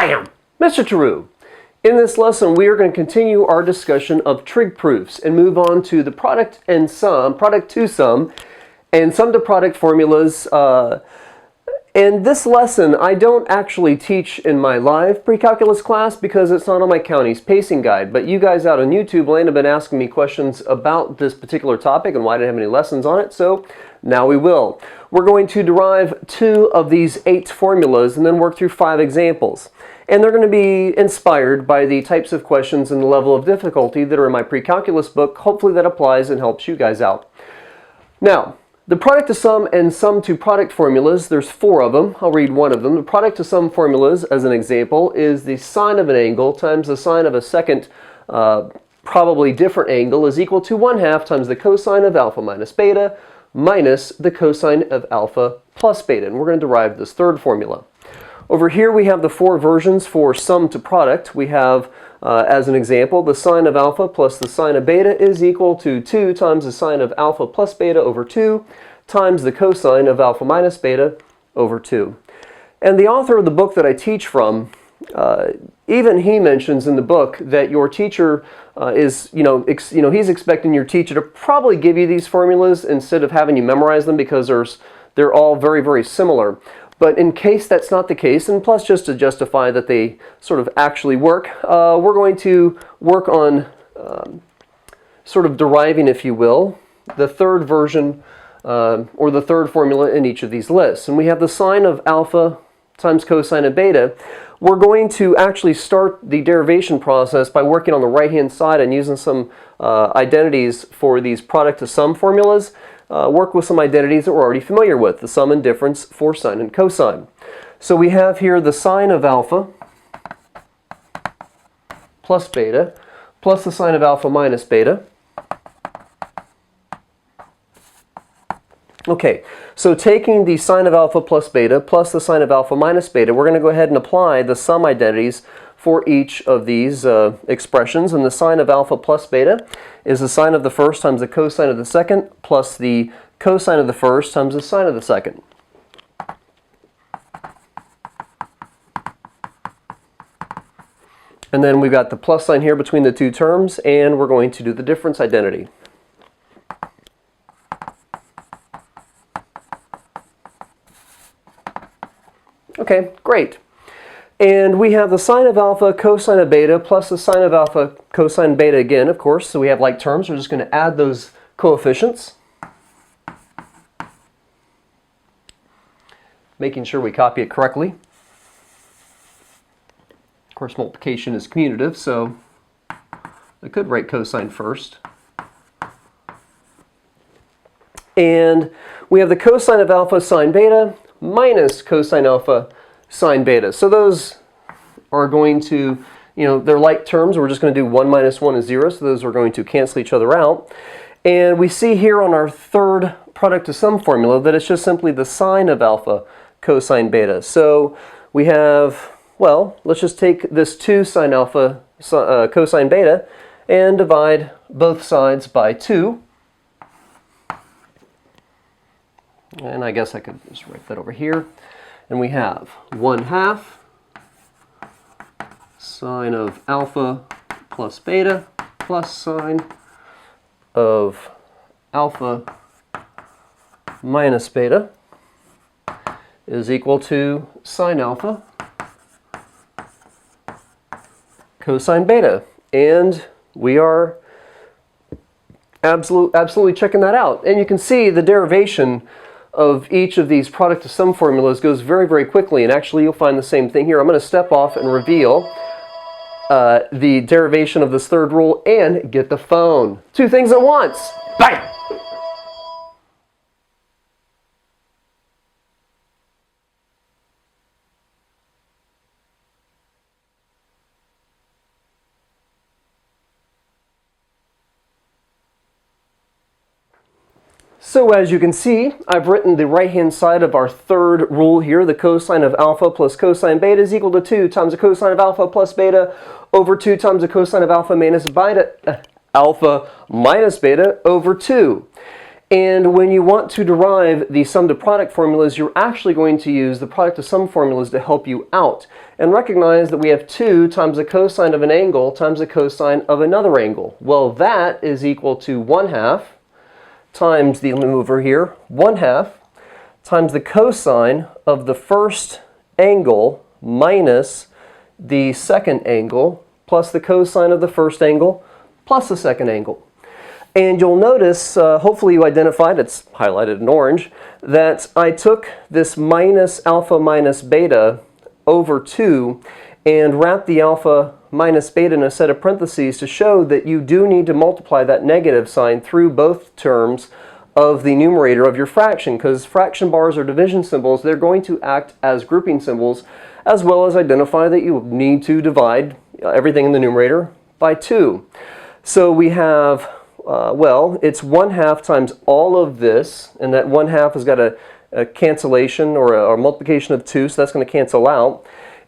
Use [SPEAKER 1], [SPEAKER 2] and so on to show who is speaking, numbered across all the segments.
[SPEAKER 1] Bam! Mr. Tarrou. In this lesson, we are going to continue our discussion of trig proofs and move on to the product and sum, product to sum, and sum to product formulas. In this lesson, I don't actually teach in my live pre-calculus class because it's not on my county's pacing guide, but you guys out on YouTube land have been asking me questions about this particular topic and why I didn't have any lessons on it, so now we will. We're going to derive 2 of these 8 formulas and then work through 5 examples. And they're going to be inspired by the types of questions and the level of difficulty that are in my pre-calculus book. Hopefully that applies and helps you guys out. Now, the product to sum and sum to product formulas, there's 4 of them. I'll read one of them. The product to sum formulas, as an example, is the sine of an angle times the sine of a second probably different angle is equal to 1/2 times the cosine of alpha minus beta minus the cosine of alpha plus beta. And we're going to derive this third formula. Over here we have the 4 versions for sum to product. We have, as an example, the sine of alpha plus the sine of beta is equal to 2 times the sine of alpha plus beta over 2 times the cosine of alpha minus beta over 2. And the author of the book that I teach from, even he mentions in the book that your teacher is, he's expecting your teacher to probably give you these formulas instead of having you memorize them because they're all very, very similar. But in case that's not the case, and plus just to justify that they sort of actually work, we're going to work on sort of deriving, if you will, the third version or the third formula in each of these lists. And we have the sine of alpha times cosine of beta. We're going to actually start the derivation process by working on the right-hand side and using some identities for these product to sum formulas. Work with some identities that we're already familiar with, the sum and difference for sine and cosine. So we have here the sine of alpha plus beta plus the sine of alpha minus beta. Okay, so taking the sine of alpha plus beta plus the sine of alpha minus beta, we're going to go ahead and apply the sum identities for each of these expressions. And the sine of alpha plus beta is the sine of the first times the cosine of the second plus the cosine of the first times the sine of the second. And then we've got the plus sign here between the 2 terms, and we're going to do the difference identity. Okay, great. And we have the sine of alpha cosine of beta plus the sine of alpha cosine beta again, of course. So we have like terms. We're just going to add those coefficients. Making sure we copy it correctly. Of course, multiplication is commutative, so I could write cosine first. And we have the cosine of alpha sine beta minus cosine alpha sine beta. So those are going to, they're like terms. We're just going to do 1 minus 1 is 0. So those are going to cancel each other out. And we see here on our third product to sum formula that it's just simply the sine of alpha cosine beta. So we have, well, let's just take this 2 sine alpha cosine beta and divide both sides by 2. And I guess I could just write that over here. And we have 1/2 sine of alpha plus beta plus sine of alpha minus beta is equal to sine alpha cosine beta. And we are absolutely checking that out. And you can see the derivation of each of these product to sum formulas goes very, very quickly. And actually, you'll find the same thing here. I'm going to step off and reveal the derivation of this third rule and get the phone. 2 things at once. Bang! So as you can see, I've written the right-hand side of our third rule here. The cosine of alpha plus cosine beta is equal to 2 times the cosine of alpha plus beta over 2 times the cosine of alpha minus beta over 2. And when you want to derive the sum to product formulas, you're actually going to use the product to sum formulas to help you out. And recognize that we have 2 times the cosine of an angle times the cosine of another angle. Well, that is equal to 1/2 times the, let me move over here, 1/2 times the cosine of the first angle minus the second angle plus the cosine of the first angle plus the second angle. And you'll notice, hopefully you identified, it's highlighted in orange, that I took this minus alpha minus beta over 2 and wrapped the alpha minus beta in a set of parentheses to show that you do need to multiply that negative sign through both terms of the numerator of your fraction, because fraction bars are division symbols. They're going to act as grouping symbols, as well as identify that you need to divide everything in the numerator by 2. So we have well, it's 1/2 times all of this, and that 1/2 has got a cancellation or a multiplication of 2, so that's going to cancel out.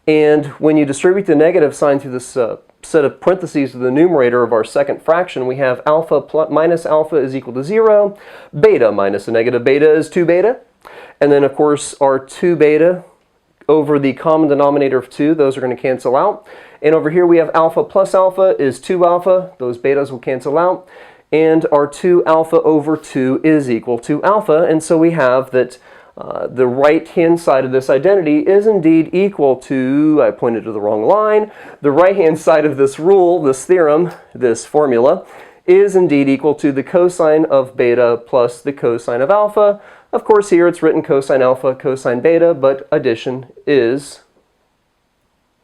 [SPEAKER 1] And when you distribute the negative sign through this set of parentheses to the numerator of our second fraction, we have alpha minus alpha is equal to 0, beta minus a negative beta is 2 beta, and then of course our 2 beta over the common denominator of 2, those are going to cancel out. And over here we have alpha plus alpha is 2 alpha, those betas will cancel out. And our 2 alpha over 2 is equal to alpha. And so we have that the right-hand side of this identity is indeed equal to, I pointed to the wrong line, the right-hand side of this rule, this theorem, this formula, is indeed equal to the cosine of beta plus the cosine of alpha. Of course, here it's written cosine alpha, cosine beta, but addition is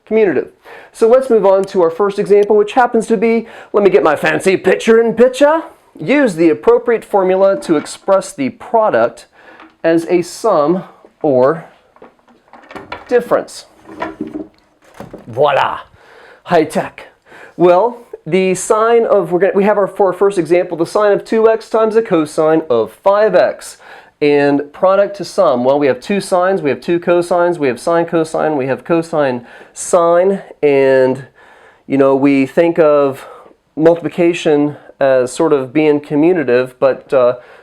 [SPEAKER 1] commutative. So let's move on to our first example, which happens to be, let me get my fancy picture in picture. Use the appropriate formula to express the product as a sum or difference. Voila! High tech. Well, the sine of, we have for our first example, the sine of 2x times the cosine of 5x. And product to sum, well, we have 2 sines, we have 2 cosines, we have sine cosine, we have cosine sine, and you know, we think of multiplication as sort of being commutative, but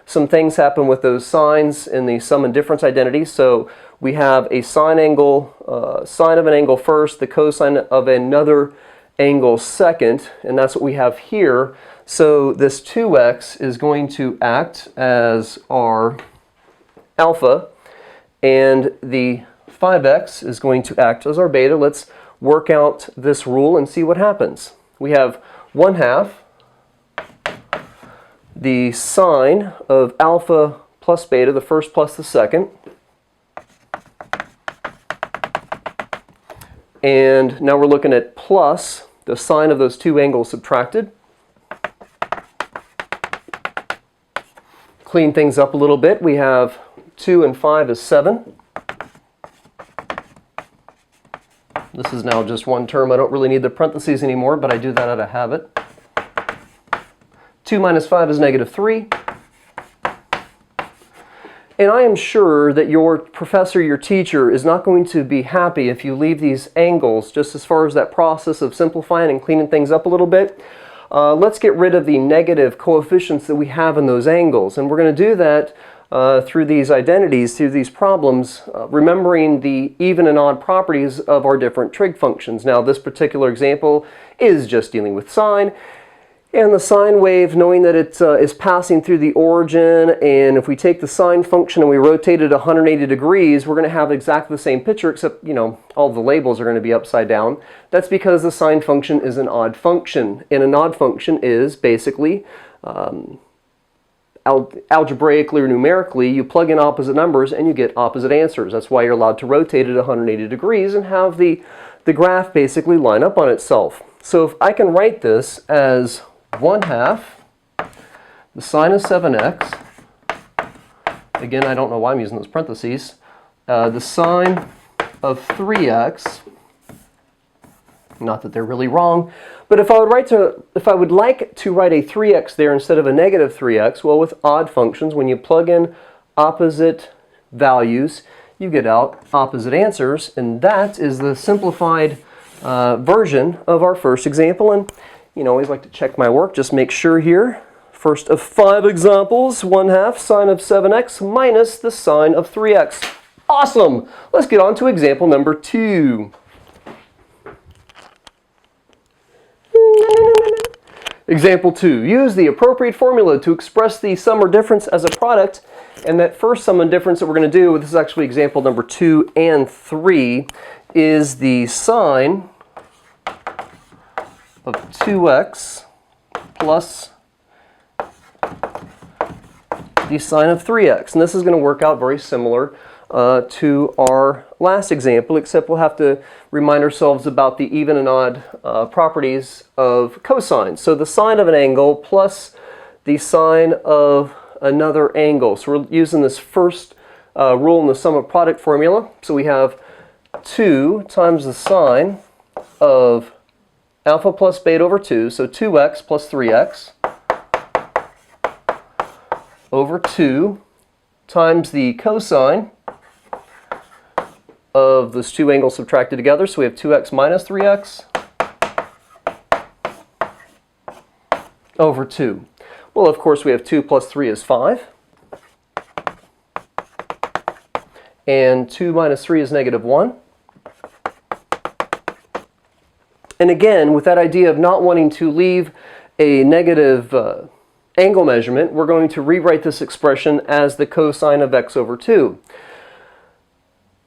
[SPEAKER 1] some things happen with those signs in the sum and difference identity. So we have a sine angle, sine of an angle first, the cosine of another angle second, and that's what we have here. So this 2x is going to act as our alpha, and the 5x is going to act as our beta. Let's work out this rule and see what happens. We have 1/2 the sine of alpha plus beta, the first plus the second. And now we're looking at plus the sine of those 2 angles subtracted. Clean things up a little bit. We have 2 and 5 is 7. This is now just one term. I don't really need the parentheses anymore, but I do that out of habit. 2 minus 5 is -3. And I am sure that your professor, your teacher, is not going to be happy if you leave these angles, just as far as that process of simplifying and cleaning things up a little bit. Let's get rid of the negative coefficients that we have in those angles. And we're going to do that through these identities, through these problems, remembering the even and odd properties of our different trig functions. Now, this particular example is just dealing with sine. And the sine wave, knowing that it is passing through the origin, and if we take the sine function and we rotate it 180 degrees, we're going to have exactly the same picture, except, you know, all the labels are going to be upside down. That's because the sine function is an odd function, and an odd function is basically, algebraically or numerically, you plug in opposite numbers and you get opposite answers. That's why you're allowed to rotate it 180 degrees and have the graph basically line up on itself. So if I can write this as 1/2 the sine of 7x, again, I don't know why I'm using those parentheses, the sine of 3x, not that they're really wrong, but if I would like to write a 3x there instead of a -3x, well, with odd functions, when you plug in opposite values, you get out opposite answers, and that is the simplified version of our first example. And you know, I always like to check my work, just make sure here. First of 5 examples, 1/2 sine of 7x minus the sine of 3x. Awesome! Let's get on to example number 2. Example 2. Use the appropriate formula to express the sum or difference as a product. And that first sum and difference that we're going to do, this is actually example number 2 and 3, is the sine of 2x plus the sine of 3x. And this is going to work out very similar to our last example, except we'll have to remind ourselves about the even and odd properties of cosine. So the sine of an angle plus the sine of another angle. So we're using this first rule in the sum of product formula. So we have 2 times the sine of alpha plus beta over 2, so 2x plus 3x over 2 times the cosine of those two angles subtracted together. So we have 2x minus 3x over 2. Well, of course, we have 2 plus 3 is 5. And 2 minus 3 is negative 1. And again, with that idea of not wanting to leave a negative angle measurement, we're going to rewrite this expression as the cosine of x over 2.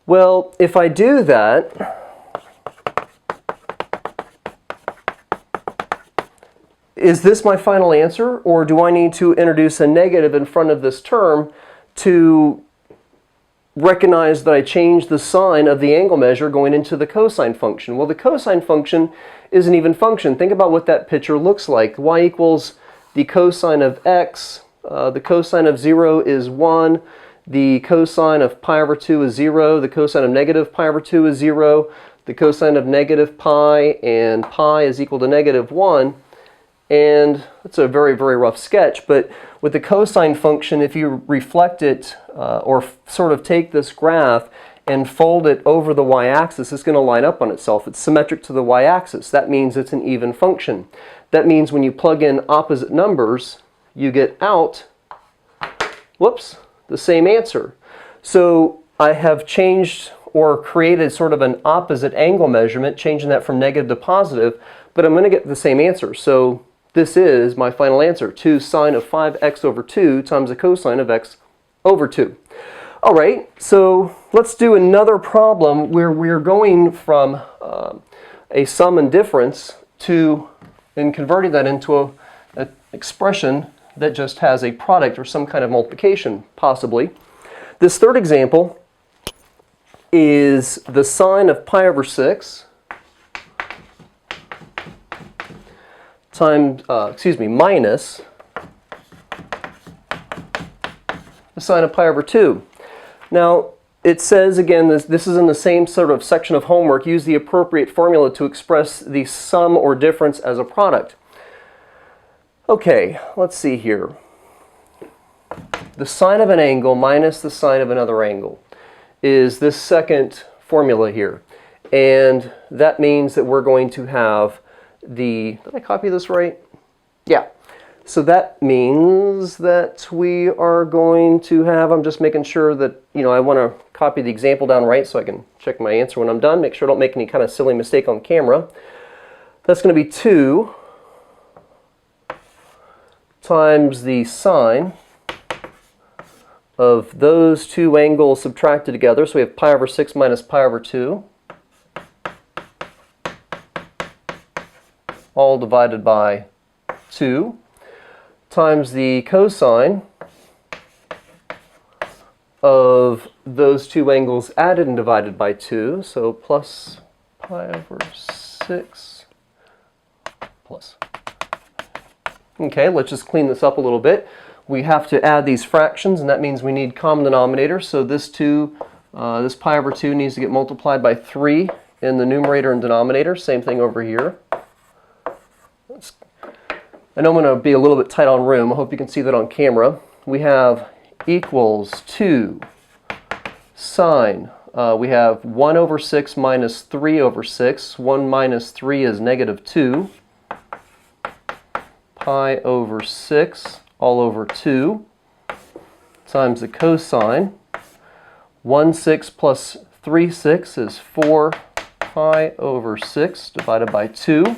[SPEAKER 1] Well, if I do that, is this my final answer, or do I need to introduce a negative in front of this term to recognize that I changed the sign of the angle measure going into the cosine function? Well, the cosine function is an even function. Think about what that picture looks like. Y equals the cosine of x. The cosine of 0 is 1. The cosine of pi over 2 is 0. The cosine of negative pi over 2 is 0. The cosine of negative pi and pi is equal to negative 1. And that's a very, very rough sketch. But with the cosine function, if you reflect it or sort of take this graph and fold it over the y-axis, it's going to line up on itself. It's symmetric to the y-axis. That means it's an even function. That means when you plug in opposite numbers, you get out, whoops, the same answer. So I have changed or created sort of an opposite angle measurement, changing that from negative to positive, but I'm going to get the same answer. So this is my final answer, 2 sine of 5x over 2 times the cosine of x over 2. All right, so let's do another problem where we're going from a sum and difference to and converting that into an expression that just has a product or some kind of multiplication, possibly. This third example is the sine of pi over 6 times, minus the sine of pi over 2. Now, it says, again, this is in the same sort of section of homework, use the appropriate formula to express the sum or difference as a product. Okay, let's see here. The sine of an angle minus the sine of another angle is this second formula here. And that means that we're going to have did I copy this right? Yeah. So that means that we are going to have, I'm just making sure that, I want to copy the example down right so I can check my answer when I'm done. Make sure I don't make any kind of silly mistake on camera. That's going to be 2 times the sine of those two angles subtracted together. So we have pi over 6 minus pi over 2. All divided by 2 times the cosine of those two angles added and divided by 2. So plus pi over 6 plus. Okay, let's just clean this up a little bit. We have to add these fractions, and that means we need common denominator. So this pi over 2 needs to get multiplied by 3 in the numerator and denominator. Same thing over here. I know I'm going to be a little bit tight on room. I hope you can see that on camera. We have equals 2 sine. We have 1 over 6 minus 3 over 6. 1 minus 3 is negative 2. Pi over 6 all over 2 times the cosine. 1/6 plus 3/6 is 4 pi over 6 divided by 2.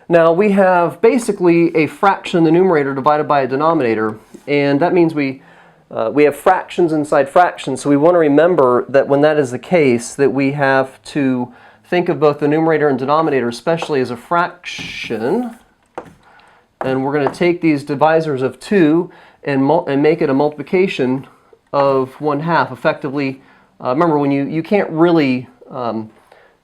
[SPEAKER 1] Now we have basically a fraction in the numerator divided by a denominator, and that means we have fractions inside fractions, so we want to remember that when that is the case, that we have to think of both the numerator and denominator especially as a fraction. And we're going to take these divisors of 2 and make it a multiplication of 1/2. Effectively, remember when you can't really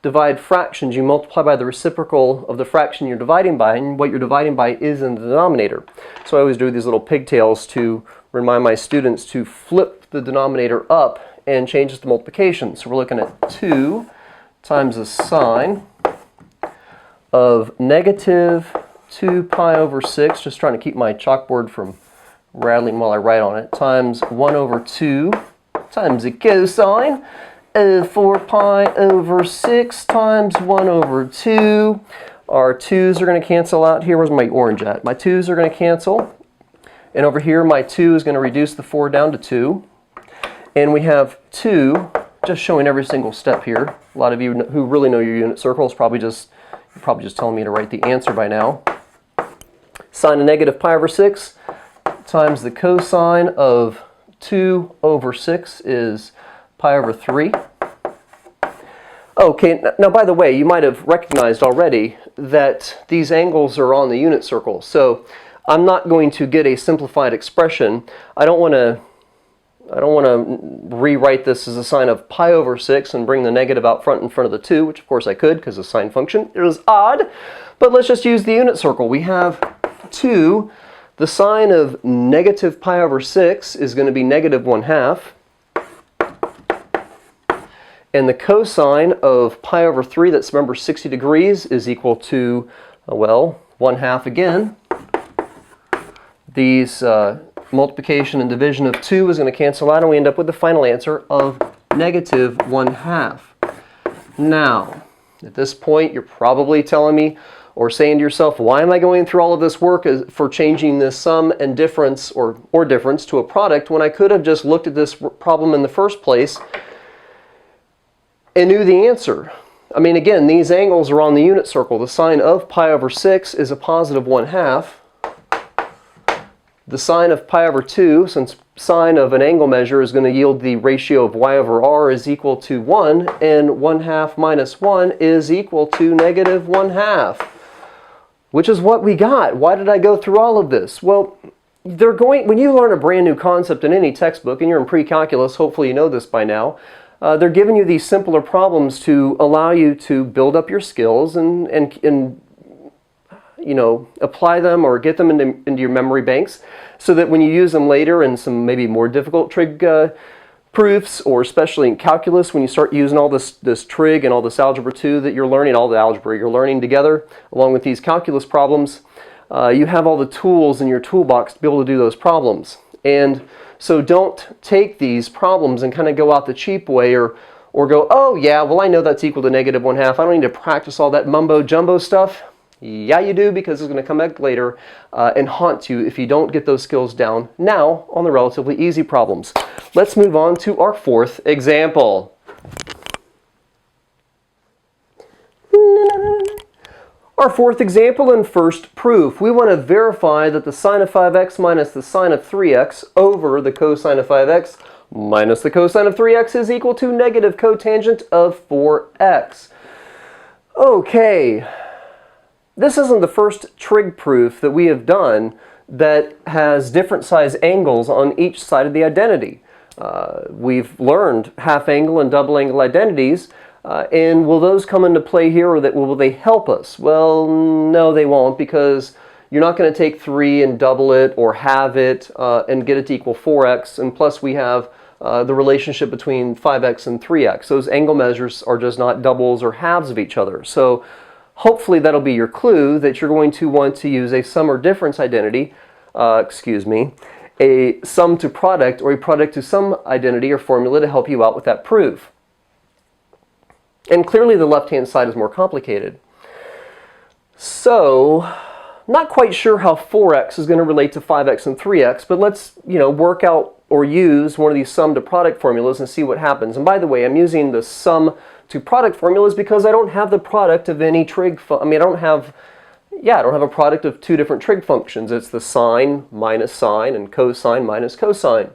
[SPEAKER 1] divide fractions, you multiply by the reciprocal of the fraction you're dividing by, and what you're dividing by is in the denominator. So I always do these little pigtails to remind my students to flip the denominator up and change it to multiplication. So we're looking at 2 times the sine of negative 2 pi over 6, just trying to keep my chalkboard from rattling while I write on it, times 1 over 2 times the cosine of 4 pi over 6 times 1 over 2. Our 2's are going to cancel out here. Where's my orange at? My 2's are going to cancel. And over here, my 2 is going to reduce the 4 down to 2. And we have 2, just showing every single step here. A lot of you who really know your unit circles probably just telling me to write the answer by now. Sine of negative pi over 6 times the cosine of 2 over 6 is pi over 3. Okay, now by the way, you might have recognized already that these angles are on the unit circle. So I'm not going to get a simplified expression. I don't want to rewrite this as a sine of pi over 6 and bring the negative out front in front of the 2, which of course I could because the sine function is odd. But let's just use the unit circle. We have 2. The sine of negative pi over 6 is going to be negative 1/2. And the cosine of pi over 3, that's remember 60 degrees, is equal to, well, 1/2 again. These multiplication and division of 2 is going to cancel out, and we end up with the final answer of negative 1/2. Now, at this point, you're probably telling me or saying to yourself, why am I going through all of this work for changing this sum and difference or difference to a product when I could have just looked at this problem in the first place and knew the answer? I mean, again, these angles are on the unit circle. The sine of pi over 6 is a positive 1/2. The sine of pi over 2, since sine of an angle measure is going to yield the ratio of y over r, is equal to 1, and 1/2 minus 1 is equal to negative 1/2, which is what we got. Why did I go through all of this? Well, when you learn a brand new concept in any textbook, and you're in pre-calculus, hopefully you know this by now, they're giving you these simpler problems to allow you to build up your skills and you know, apply them or get them into your memory banks so that when you use them later in some maybe more difficult trig proofs, or especially in calculus, when you start using all this trig and all this algebra 2 that you're learning, all the algebra you're learning together along with these calculus problems, you have all the tools in your toolbox to be able to do those problems. And so don't take these problems and kind of go out the cheap way or go, oh yeah, well I know that's equal to negative 1/2. I don't need to practice all that mumbo jumbo stuff. Yeah, you do, because it's going to come back later and haunt you if you don't get those skills down now on the relatively easy problems. Let's move on to our fourth example. Our fourth example and first proof. We want to verify that the sine of 5x minus the sine of 3x over the cosine of 5x minus the cosine of 3x is equal to negative cotangent of 4x. Okay. This isn't the first trig proof that we have done that has different size angles on each side of the identity. We've learned half angle and double angle identities, and will those come into play here, or will they help us? Well, no, they won't, because you're not going to take 3 and double it or halve it and get it to equal 4x, and plus we have the relationship between 5x and 3x. Those angle measures are just not doubles or halves of each other. So hopefully that'll be your clue that you're going to want to use a sum or difference identity, a sum to product or a product to sum identity or formula to help you out with that proof. And clearly the left-hand side is more complicated. So not quite sure how 4x is going to relate to 5x and 3x, but let's, work out or use one of these sum to product formulas and see what happens. And by the way, I'm using the sum to product formulas because I don't have the product of any trig, I don't have a product of two different trig functions. It's the sine minus sine and cosine minus cosine.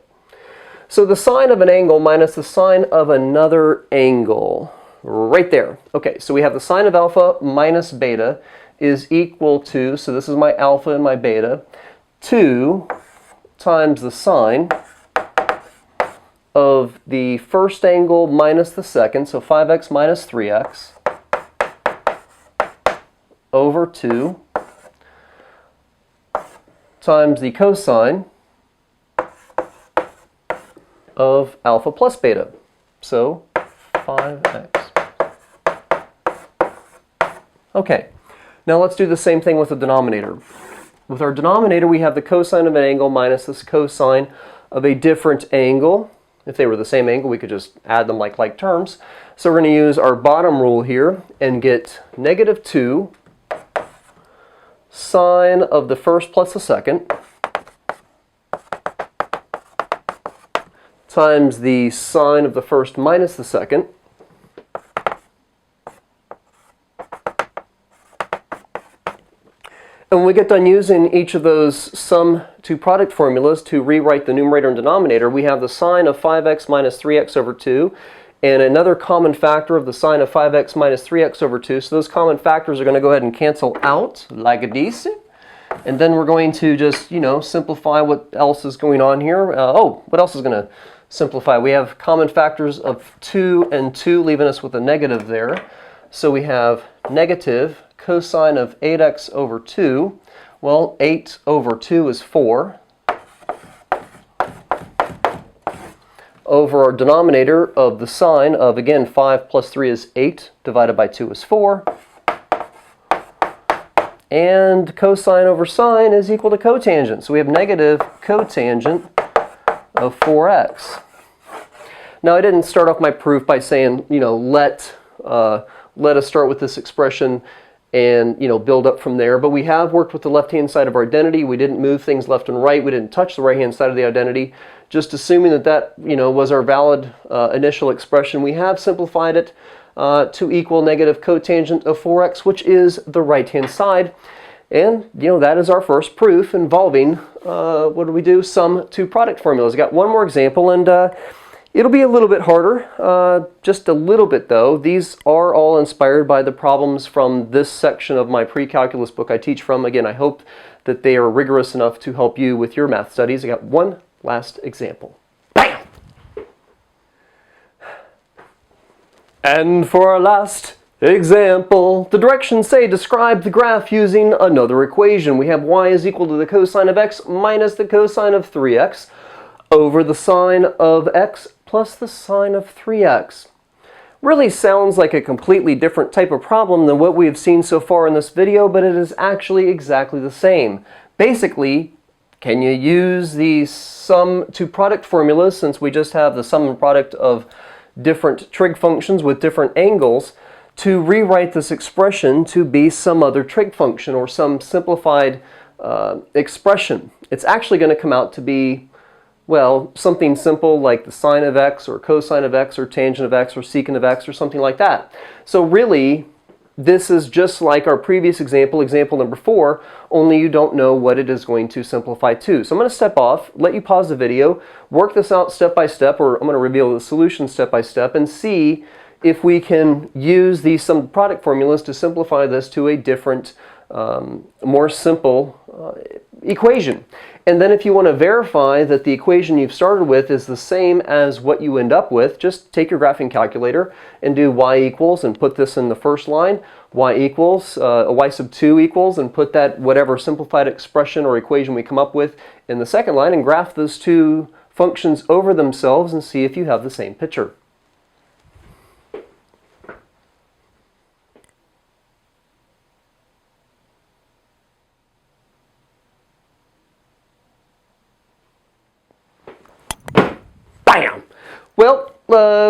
[SPEAKER 1] So the sine of an angle minus the sine of another angle, right there. Okay, so we have the sine of alpha minus beta is equal to, so this is my alpha and my beta, 2 times the sine of the first angle minus the second, so 5x minus 3x, over 2 times the cosine of alpha plus beta, so 5x. Okay, now let's do the same thing with the denominator. With our denominator, we have the cosine of an angle minus this cosine of a different angle. If they were the same angle, we could just add them like terms. So we're going to use our bottom rule here and get negative 2 sine of the first plus the second times the sine of the first minus the second and when we get done using each of those sum to product formulas to rewrite the numerator and denominator, we have the sine of 5x minus 3x over 2 and another common factor of the sine of 5x minus 3x over 2. So those common factors are going to go ahead and cancel out like this. And then we're going to just, simplify what else is going on here. What else is going to simplify? We have common factors of 2 and 2, leaving us with a negative there. So we have negative cosine of 8x over 2. Well, 8 over 2 is 4. Over our denominator of the sine of, again, 5 plus 3 is 8, divided by 2 is 4. And cosine over sine is equal to cotangent. So we have negative cotangent of 4x. Now, I didn't start off my proof by saying, let us start with this expression and build up from there. But we have worked with the left-hand side of our identity. We didn't move things left and right. We didn't touch the right-hand side of the identity. Just assuming that was our valid initial expression, we have simplified it to equal negative cotangent of 4x, which is the right-hand side. And that is our first proof involving what do we do? Sum to product formulas. Got one more example, and it'll be a little bit harder, just a little bit though. These are all inspired by the problems from this section of my pre-calculus book I teach from. Again, I hope that they are rigorous enough to help you with your math studies. I got one last example. Bam! And for our last example, the directions say describe the graph using another equation. We have y is equal to the cosine of x minus the cosine of 3x over the sine of x plus the sine of 3x. Really sounds like a completely different type of problem than what we have seen so far in this video, but it is actually exactly the same. Basically, can you use the sum to product formula, since we just have the sum and product of different trig functions with different angles, to rewrite this expression to be some other trig function or some simplified expression? It's actually going to come out to be, well, something simple like the sine of x or cosine of x or tangent of x or secant of x or something like that. So really, this is just like our previous example, example number 4, only you don't know what it is going to simplify to. So I'm going to step off, let you pause the video, work this out step by step, or I'm going to reveal the solution step by step, and see if we can use these sum product formulas to simplify this to a different, more simple equation. And then if you want to verify that the equation you've started with is the same as what you end up with, just take your graphing calculator and do y equals and put this in the first line, y equals, y sub 2 equals, and put that whatever simplified expression or equation we come up with in the second line, and graph those two functions over themselves and see if you have the same picture. Bam! Well,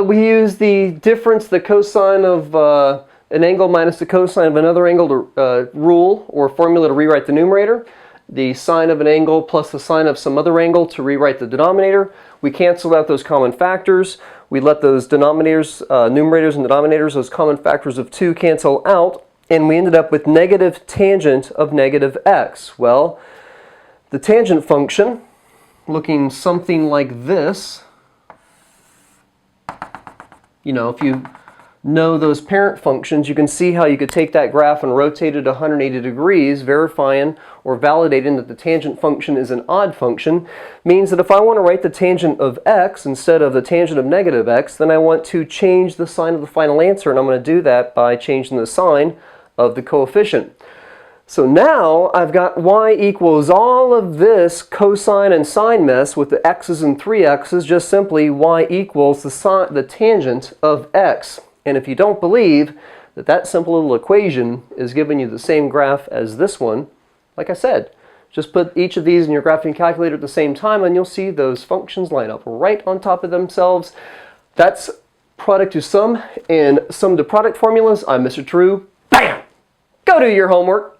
[SPEAKER 1] we use the difference, the cosine of an angle minus the cosine of another angle to, rule or formula to rewrite the numerator. The sine of an angle plus the sine of some other angle to rewrite the denominator. We cancel out those common factors. We let those denominators, numerators and denominators, those common factors of 2 cancel out, and we ended up with negative tangent of negative x. Well, the tangent function, looking something like this, you know, if you know those parent functions, you can see how you could take that graph and rotate it 180 degrees, verifying or validating that the tangent function is an odd function. Means that if I want to write the tangent of x instead of the tangent of negative x, then I want to change the sign of the final answer, and I'm going to do that by changing the sign of the coefficient. So now I've got y equals all of this cosine and sine mess with the x's and 3x's, just simply y equals the tangent of x. And if you don't believe that that simple little equation is giving you the same graph as this one, like I said, just put each of these in your graphing calculator at the same time and you'll see those functions line up right on top of themselves. That's product to sum and sum to product formulas. I'm Mr. True. Bam! Go do your homework.